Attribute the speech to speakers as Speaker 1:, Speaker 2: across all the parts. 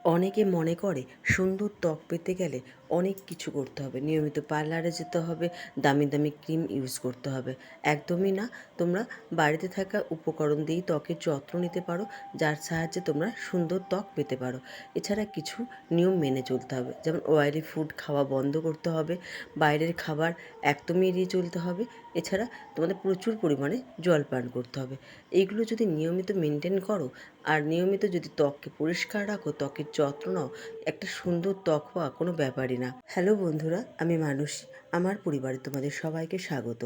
Speaker 1: অনেকে মনে করে সুন্দর ত্বক পেতে গেলে অনেক কিছু করতে হবে, নিয়মিত পার্লারে যেতে হবে, দামি দামি ক্রিম ইউজ করতে হবে। একদমই না। তোমরা বাড়িতে থাকা উপকরণ দিয়েই ত্বকের যত্ন নিতে পারো, যার সাহায্যে তোমরা সুন্দর ত্বক পেতে পারো। এছাড়া কিছু নিয়ম মেনে চলতে হবে, যেমন অয়েলি ফুড খাওয়া বন্ধ করতে হবে, বাইরের খাবার একদমই এড়িয়ে চলতে হবে। এছাড়া তোমাদের প্রচুর পরিমাণে জল পান করতে হবে। এইগুলো যদি নিয়মিত মেনটেন করো আর নিয়মিত যদি ত্বককে পরিষ্কার রাখো, ত্বকের যত্ন নাও, একটা সুন্দর ত্বক হওয়া কোনো ব্যাপারই না। হ্যালো বন্ধুরা, আমি মানসী। আমার পরিবারে তোমাদের সবাইকে স্বাগত।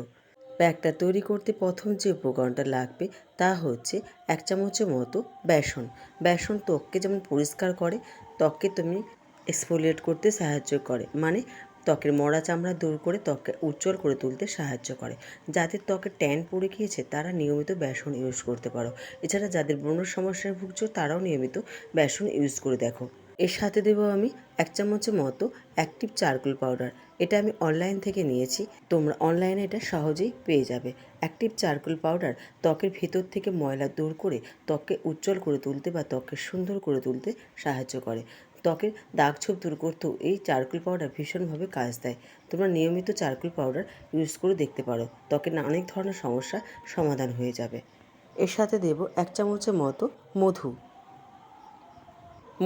Speaker 1: প্যাকটা তৈরি করতে প্রথম যে উপকরণটা লাগবে তা হচ্ছে 1 চামচের মতো বেসন। বেসন ত্বককে যেমন পরিষ্কার করে, ত্বককে তুমি এক্সফোলিয়েট করতে সাহায্য করে, মানে ত্বকের মরা চামড়া দূর করে ত্বককে উজ্জ্বল করে তুলতে সাহায্য করে। যাদের ত্বকে ট্যান পড়ে গিয়েছে তারা নিয়মিত বেসন ইউজ করতে পারো। এছাড়া যাদের ব্রণ সমস্যায় ভুগছো তারাও নিয়মিত বেসন ইউজ করে দেখো। এর সাথে দেবো আমি 1 চামচের মতো অ্যাক্টিভ চারকোল পাউডার। এটা আমি অনলাইন থেকে নিয়েছি, তোমরা অনলাইনে এটা সহজেই পেয়ে যাবে। অ্যাক্টিভ চারকোল পাউডার ত্বকের ভেতর থেকে ময়লা দূর করে ত্বককে উজ্জ্বল করে তুলতে বা ত্বককে সুন্দর করে তুলতে সাহায্য করে। ত্বকের দাগ ছোপ দূর করতেও এই চারকোল পাউডার ভীষণভাবে কাজ দেয়। তোমরা নিয়মিত চারকোল পাউডার ইউজ করে দেখতে পারো, ত্বকের অনেক ধরনের সমস্যা সমাধান হয়ে যাবে। এর সাথে দেব 1 চামচের মতো মধু।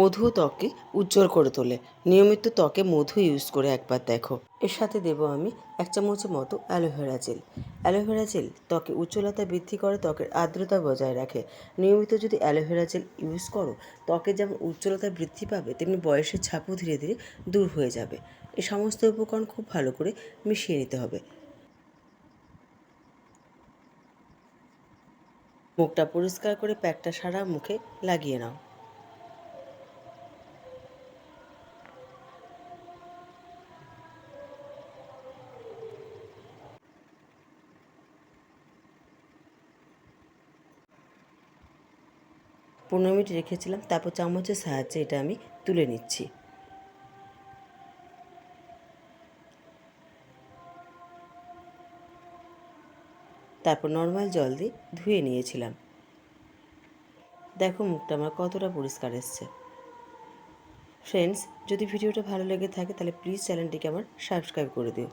Speaker 1: মধুও ত্বককে উজ্জ্বল করে তোলে। নিয়মিত ত্বকে মধু ইউজ করে একবার দেখো। এর সাথে দেব আমি 1 চামচের মতো অ্যালোভেরা জেল। অ্যালোভেরা জেল ত্বকে উজ্জ্বলতা বৃদ্ধি করে, ত্বকের আর্দ্রতা বজায় রাখে। নিয়মিত যদি অ্যালোভেরা জেল ইউজ করো, ত্বকের যেমন উজ্জ্বলতা বৃদ্ধি পাবে, তেমনি বয়সের ছাপও ধীরে ধীরে দূর হয়ে যাবে। এই সমস্ত উপকরণ খুব ভালো করে মিশিয়ে নিতে হবে। মুখটা পরিষ্কার করে প্যাকটা সারা মুখে লাগিয়ে নাও। পনেরো মিনিট রেখেছিলাম, তারপর চামচের সাহায্যে এটা আমি তুলে নিচ্ছি। তারপর নর্মাল জল দিয়ে ধুয়ে নিয়েছিলাম। দেখো মুখটা আমার কতটা পরিষ্কার এসছে। ফ্রেন্ডস, যদি ভিডিওটা ভালো লেগে থাকে তাহলে প্লিজ চ্যানেলটিকে আমার সাবস্ক্রাইব করে দিও।